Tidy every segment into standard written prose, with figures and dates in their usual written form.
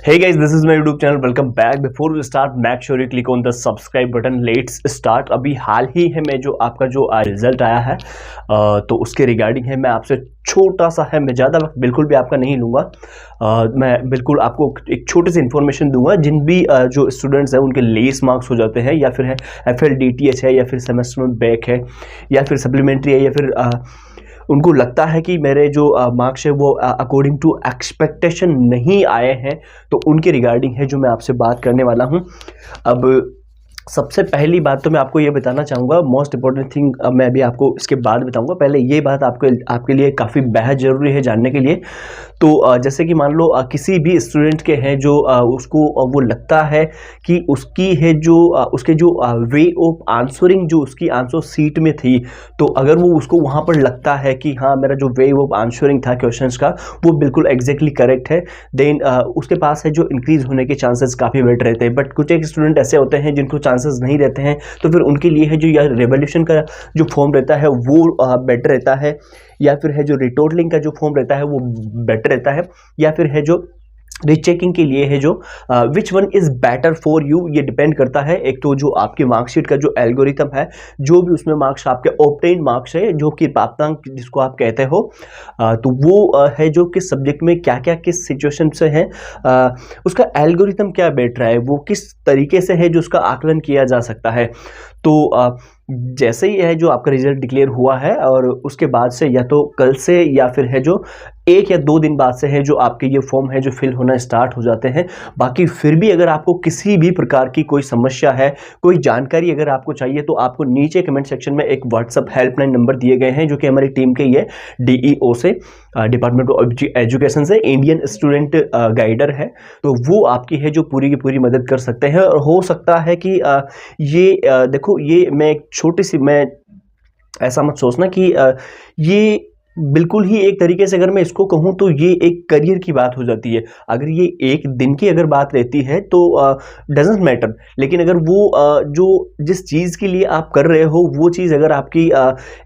Hey guys, this is my YouTube channel. Welcome back. Before we start, make sure you click on the subscribe button. Let's start. अभी हाल ही है मैं जो आपका जो result आया है तो उसके रिगार्डिंग है मैं आपसे छोटा सा है, मैं ज़्यादा वक्त बिल्कुल भी आपका नहीं लूँगा। मैं बिल्कुल आपको एक छोटी सी इन्फॉर्मेशन दूंगा। जिन भी जो स्टूडेंट्स हैं उनके लेस मार्क्स हो जाते हैं या फिर है FLDTH है या फिर सेमेस्टर में बैक है या फिर सप्लीमेंट्री है या फिर उनको लगता है कि मेरे जो मार्क्स है वो अकॉर्डिंग टू एक्सपेक्टेशन नहीं आए हैं, तो उनके रिगार्डिंग है जो मैं आपसे बात करने वाला हूं। अब सबसे पहली बात तो मैं आपको ये बताना चाहूँगा, मोस्ट इंपॉर्टेंट थिंग मैं अभी आपको इसके बाद बताऊँगा। पहले ये बात आपके लिए काफ़ी बेहद ज़रूरी है जानने के लिए। तो जैसे कि मान लो किसी भी स्टूडेंट के हैं जो उसको वो लगता है कि उसकी है जो उसके जो वे ऑफ आंसरिंग जो उसकी आंसर सीट में थी, तो अगर वो उसको वहाँ पर लगता है कि हाँ मेरा जो वे ऑफ आंसरिंग था क्वेश्चंस का वो बिल्कुल एग्जैक्टली करेक्ट है, देन उसके पास है जो इंक्रीज होने के चांसेस काफ़ी बेटर रहते हैं। बट कुछ एक स्टूडेंट ऐसे होते हैं जिनको चांसेस नहीं रहते हैं, तो फिर उनके लिए है जो यह रिवोल्यूशन का जो फॉर्म रहता है वो बेटर रहता है, या फिर है जो रिटोटलिंग का जो फॉर्म रहता है वो बेटर रहता है, या फिर है जो रीचेकिंग के लिए है जो which one is better for you. ये डिपेंड करता है एक तो जो आपकी मार्कशीट का जो एल्गोरिथम है, जो भी उसमें मार्क्स आपके ऑब्टेन मार्क्स है जो कि प्राप्तांक जिसको आप कहते हो, तो वो है जो किस सब्जेक्ट में क्या क्या किस सिचुएशन से है, उसका एल्गोरिथम क्या बैठ रहा है, वो किस तरीके से है जो उसका आकलन किया जा सकता है। तो जैसे ही है जो आपका रिजल्ट डिक्लेयर हुआ है और उसके बाद से या तो कल से या फिर है जो 1 या 2 दिन बाद से है जो आपके ये फॉर्म है जो फिल होना स्टार्ट हो जाते हैं। बाकी फिर भी अगर आपको किसी भी प्रकार की कोई समस्या है, कोई जानकारी अगर आपको चाहिए, तो आपको नीचे कमेंट सेक्शन में एक व्हाट्सअप हेल्पलाइन नंबर दिए गए हैं जो कि हमारी टीम के ये DEO से डिपार्टमेंट ऑफ एजुकेशन से इंडियन स्टूडेंट गाइडर है, तो वो आपकी है जो पूरी की पूरी मदद कर सकते हैं। और हो सकता है कि ये देखो, ये मैं एक छोटी सी, मैं ऐसा मत सोचना कि ये बिल्कुल ही एक तरीके से अगर मैं इसको कहूँ तो ये एक करियर की बात हो जाती है। अगर ये एक दिन की अगर बात रहती है तो डजेंट मैटर, लेकिन अगर वो जो जिस चीज़ के लिए आप कर रहे हो वो चीज़ अगर आपकी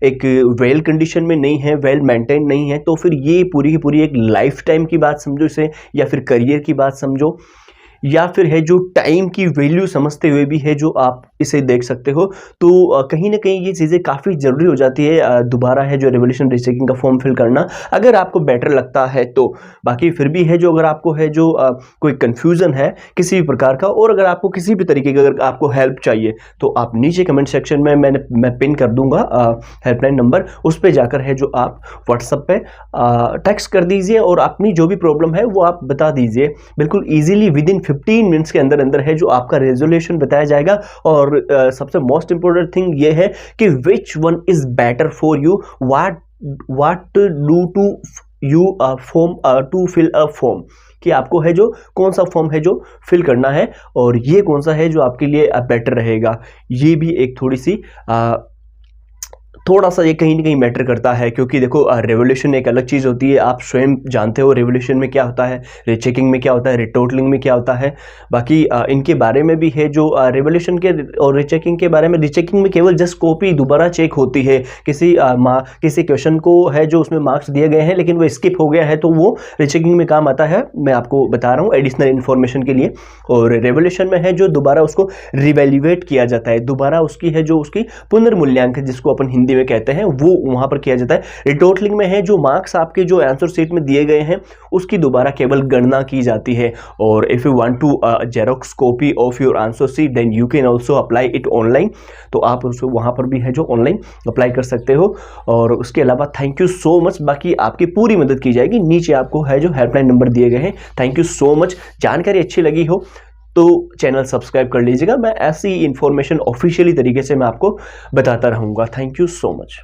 एक वेल कंडीशन में नहीं है, वेल मेंटेन नहीं है, तो फिर ये पूरी की पूरी एक लाइफ टाइम की बात समझो इसे, या फिर करियर की बात समझो, या फिर है जो टाइम की वैल्यू समझते हुए भी है जो आप इसे देख सकते हो। तो कहीं ना कहीं ये चीज़ें काफ़ी ज़रूरी हो जाती है दोबारा है जो रिवोल्यूशन रीचेकिंग का फॉर्म फिल करना, अगर आपको बेटर लगता है तो। बाकी फिर भी है जो अगर आपको है जो कोई कन्फ्यूज़न है किसी भी प्रकार का, और अगर आपको किसी भी तरीके की अगर आपको हेल्प चाहिए, तो आप नीचे कमेंट सेक्शन में मैं पिन कर दूंगा हेल्पलाइन नंबर, उस पर जाकर है जो आप व्हाट्सएप पे टेक्स्ट कर दीजिए और अपनी जो भी प्रॉब्लम है वो आप बता दीजिए। बिल्कुल ईजिली विद इन 15 मिनट्स के अंदर अंदर है जो आपका रेजोल्यूशन बताया जाएगा। और सबसे मोस्ट इंपोर्टेंट थिंग ये है कि which one is better for you, what do to you form to fill a form, कि आपको है जो कौन सा फॉर्म है जो फिल करना है और ये कौन सा है जो आपके लिए बेटर रहेगा। ये भी एक थोड़ा सा ये कहीं ना कहीं मैटर करता है, क्योंकि देखो रिवोल्यूशन एक अलग चीज़ होती है, आप स्वयं जानते हो रिवोल्यूशन में क्या होता है, रीचेकिंग में क्या होता है, रिटोटलिंग में क्या होता है। बाकी इनके बारे में भी है जो रिवोल्यूशन के और रीचेकिंग के बारे में, रीचेकिंग में केवल जस्ट कॉपी दोबारा चेक होती है, किसी क्वेश्चन को है जो उसमें मार्क्स दिए गए हैं लेकिन वो स्किप हो गया है, तो वो रीचेकिंग में काम आता है। मैं आपको बता रहा हूँ एडिशनल इन्फॉर्मेशन के लिए। और रिवोल्यूशन में है जो दोबारा उसको रिवैल्यूएट किया जाता है, दोबारा उसकी है जो उसकी पुनर्मूल्यांकन जिसको अपन हिंदी में कहते हैं वो वहां पर किया जाता है। रिटोटलिंग में है जो मार्क्स आपके जो आंसर शीट में दिए गए हैं उसकी दोबारा केवल गणना की जाती है। और if you want to xerox copy of your answer sheet then you can also apply it online, तो आप उसको वहां पर भी है जो ऑनलाइन अप्लाई कर सकते हो। और उसके अलावा थैंक यू सो मच, बाकी आपकी पूरी मदद की जाएगी। नीचे आपको है जो हेल्पलाइन नंबर दिए गए हैं। Thank you so much. जानकारी अच्छी लगी हो तो चैनल सब्सक्राइब कर लीजिएगा, मैं ऐसी इंफॉर्मेशन ऑफिशियली तरीके से मैं आपको बताता रहूँगा। Thank you so much.